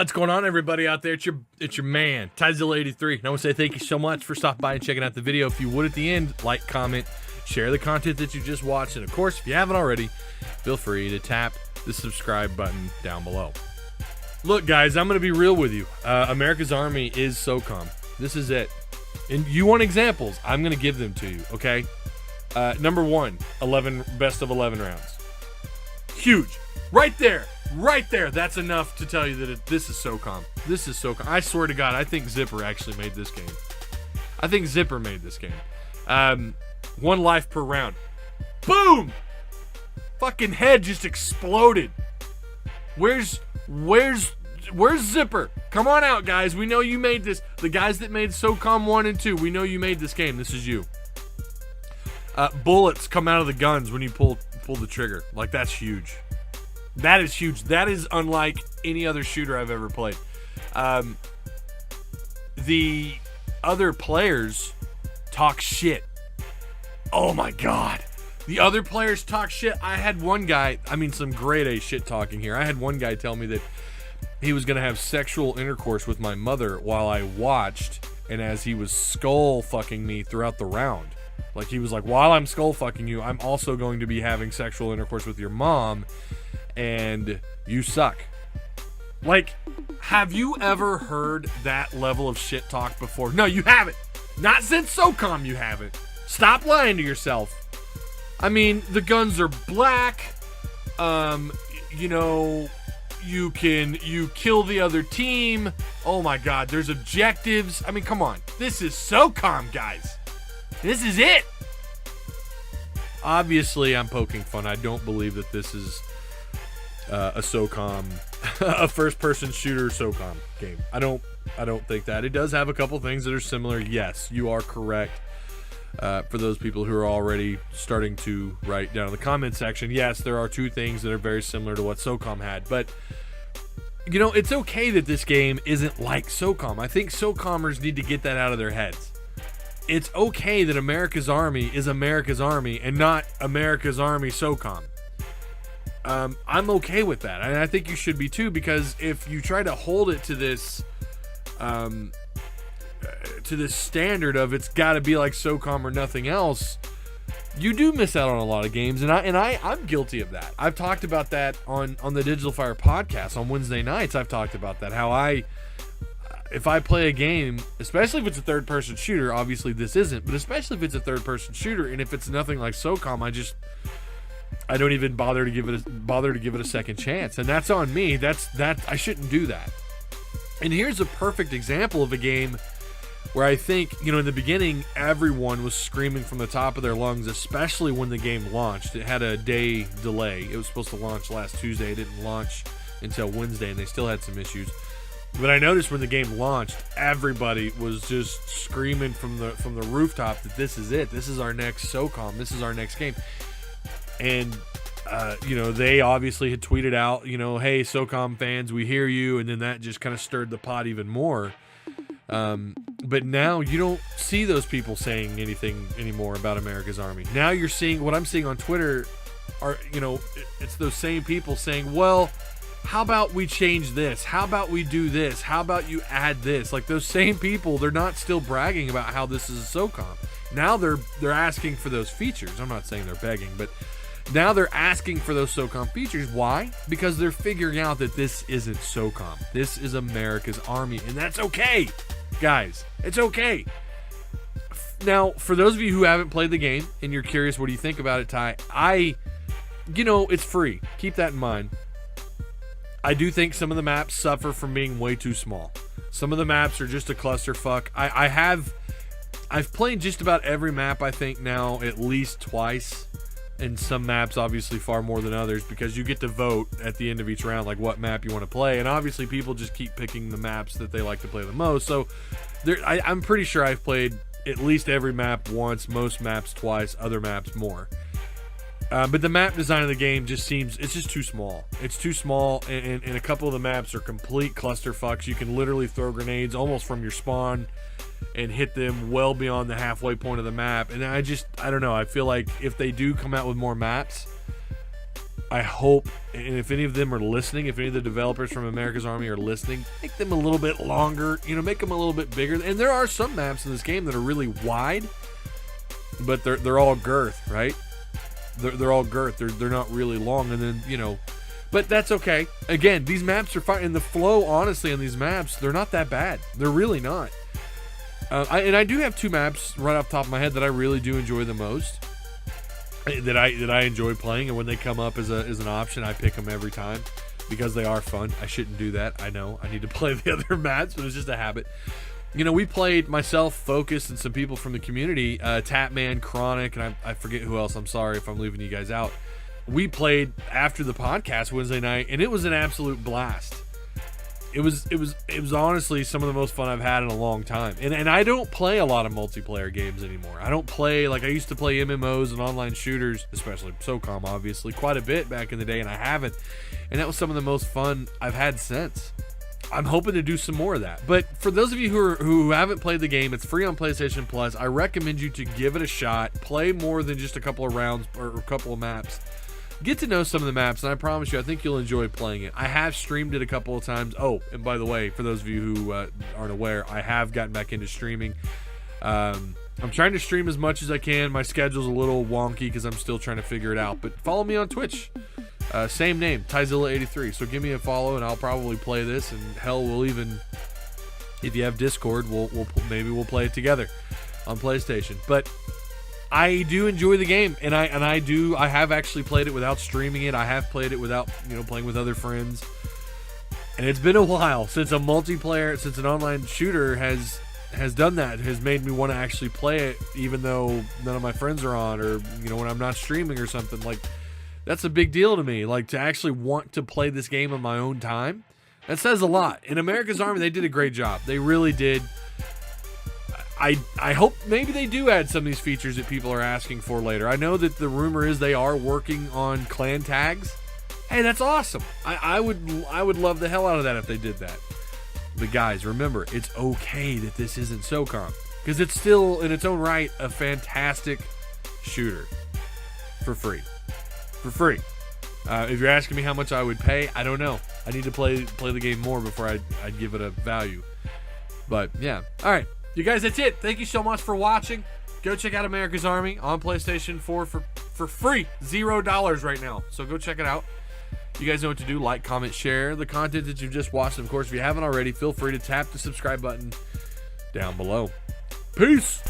What's going on, everybody out there? It's your man, Tyzilla83. And I want to say thank you so much for stopping by and checking out the video. If you would at the end, like, comment, share the content that you just watched. And of course, if you haven't already, feel free to tap the subscribe button down below. Look, guys, I'm going to be real with you. America's Army is Socom. This is it. And you want examples, I'm going to give them to you, okay? Number one, best of 11 rounds. Huge. Right there. Right there. That's enough to tell you that this is Socom. This is Socom. I swear to God, I think Zipper actually made this game. I think Zipper made this game. 1 life per round. Boom! Fucking head just exploded. Where's Zipper? Come on out, guys. We know you made this. The guys that made Socom 1 and 2, we know you made this game. This is you. Bullets come out of the guns when you pull the trigger. Like, that's huge. That is huge. That is unlike any other shooter I've ever played. The other players talk shit. Oh my God. The other players talk shit. I had one guy, some grade A shit talking here. I had one guy tell me that he was going to have sexual intercourse with my mother while I watched, and as he was skull fucking me throughout the round. Like, he was like, while I'm skull fucking you, I'm also going to be having sexual intercourse with your mom, and you suck. Like, have you ever heard that level of shit talk before? No, you haven't. Not since Socom, you haven't. Stop lying to yourself. I mean, the guns are black. You kill the other team. Oh my God, there's objectives. I mean, come on. This is Socom, guys. This is it. Obviously, I'm poking fun. I don't believe that this is a Socom, a first-person shooter Socom game. I don't think that. It does have a couple things that are similar. Yes, you are correct. For those people who are already starting to write down in the comment section, yes, there are 2 things that are very similar to what Socom had. But, you know, it's okay that this game isn't like Socom. I think Socomers need to get that out of their heads. It's okay that America's Army is America's Army and not America's Army Socom. I'm okay with that, and I think you should be too, because if you try to hold it to this standard of it's got to be like Socom or nothing else, you do miss out on a lot of games, and I'm guilty of that. I've talked about that on the Digital Fire podcast on Wednesday nights. I've talked about that, how if I play a game, especially if it's a third-person shooter, obviously this isn't, but especially if it's a third-person shooter, and if it's nothing like Socom, I don't even bother to give it a second chance, and that's on me. I shouldn't do that. And here's a perfect example of a game where I think, in the beginning, everyone was screaming from the top of their lungs, especially when the game launched. It had a day delay. It was supposed to launch last Tuesday. It didn't launch until Wednesday, and they still had some issues. But I noticed when the game launched, everybody was just screaming from the rooftop that this is it. This is our next Socom. This is our next game. And, they obviously had tweeted out, hey, Socom fans, we hear you. And then that just kind of stirred the pot even more. But now you don't see those people saying anything anymore about America's Army. Now you're seeing what I'm seeing on Twitter are, it's those same people saying, well, how about we change this? How about we do this? How about you add this? Like, those same people, they're not still bragging about how this is a Socom. Now they're asking for those features. I'm not saying they're begging, but now they're asking for those Socom features. Why? Because they're figuring out that this isn't Socom. This is America's Army, and that's okay, guys. It's okay. Now, for those of you who haven't played the game and you're curious, what do you think about it, Ty? It's free. Keep that in mind. I do think some of the maps suffer from being way too small. Some of the maps are just a clusterfuck. I've played just about every map, I think, now at least twice. And some maps, obviously, far more than others, because you get to vote at the end of each round, like what map you want to play. And obviously, people just keep picking the maps that they like to play the most. So I'm pretty sure I've played at least every map once, most maps twice, other maps more. But the map design of the game it's just too small. It's too small, and a couple of the maps are complete clusterfucks. You can literally throw grenades almost from your spawn and hit them well beyond the halfway point of the map. And I don't know. I feel like if they do come out with more maps, I hope, and if any of them are listening, if any of the developers from America's Army are listening, make them a little bit longer, make them a little bit bigger. And there are some maps in this game that are really wide, but they're all girth, right? They're all girth. They're not really long, and then, but that's okay. Again, these maps are fine, and the flow, honestly, on these maps, they're not that bad. They're really not. I do have 2 maps right off the top of my head that I really do enjoy the most. That I enjoy playing, and when they come up as an option, I pick them every time because they are fun. I shouldn't do that. I know I need to play the other maps, but it's just a habit. We played, myself, Focus, and some people from the community, Tapman, Chronic, and I forget who else. I'm sorry if I'm leaving you guys out. We played after the podcast Wednesday night, and it was an absolute blast. It was honestly some of the most fun I've had in a long time. And I don't play a lot of multiplayer games anymore. I don't play, like I used to play MMOs and online shooters, especially Socom, obviously, quite a bit back in the day, and I haven't. And that was some of the most fun I've had since. I'm hoping to do some more of that. But for those of you who haven't played the game, it's free on PlayStation Plus. I recommend you to give it a shot. Play more than just a couple of rounds or a couple of maps. Get to know some of the maps, and I promise you, I think you'll enjoy playing it. I have streamed it a couple of times. Oh, and by the way, for those of you who aren't aware, I have gotten back into streaming. I'm trying to stream as much as I can. My schedule's a little wonky because I'm still trying to figure it out. But follow me on Twitch. Same name, Tyzilla83. So give me a follow, and I'll probably play this. And hell, we'll even, if you have Discord, maybe we'll play it together on PlayStation. But I do enjoy the game, and I have actually played it without streaming it. I have played it without, playing with other friends. And it's been a while since an online shooter has done that, has made me want to actually play it, even though none of my friends are on, or, when I'm not streaming or something. Like, that's a big deal to me. Like, to actually want to play this game on my own time, that says a lot. In America's Army, they did a great job. They really did. I hope maybe they do add some of these features that people are asking for later. I know that the rumor is they are working on clan tags. Hey, that's awesome. I would love the hell out of that if they did that. But guys, remember, it's okay that this isn't Socom, because it's still, in its own right, a fantastic shooter for free. If you're asking me how much I would pay, I don't know. I need to play the game more before I'd give it a value. But yeah, all right. You guys, that's it. Thank you so much for watching. Go check out America's Army on PlayStation 4 for free. $0 right now. So go check it out. You guys know what to do. Like, comment, share the content that you've just watched. And of course, if you haven't already, feel free to tap the subscribe button down below. Peace.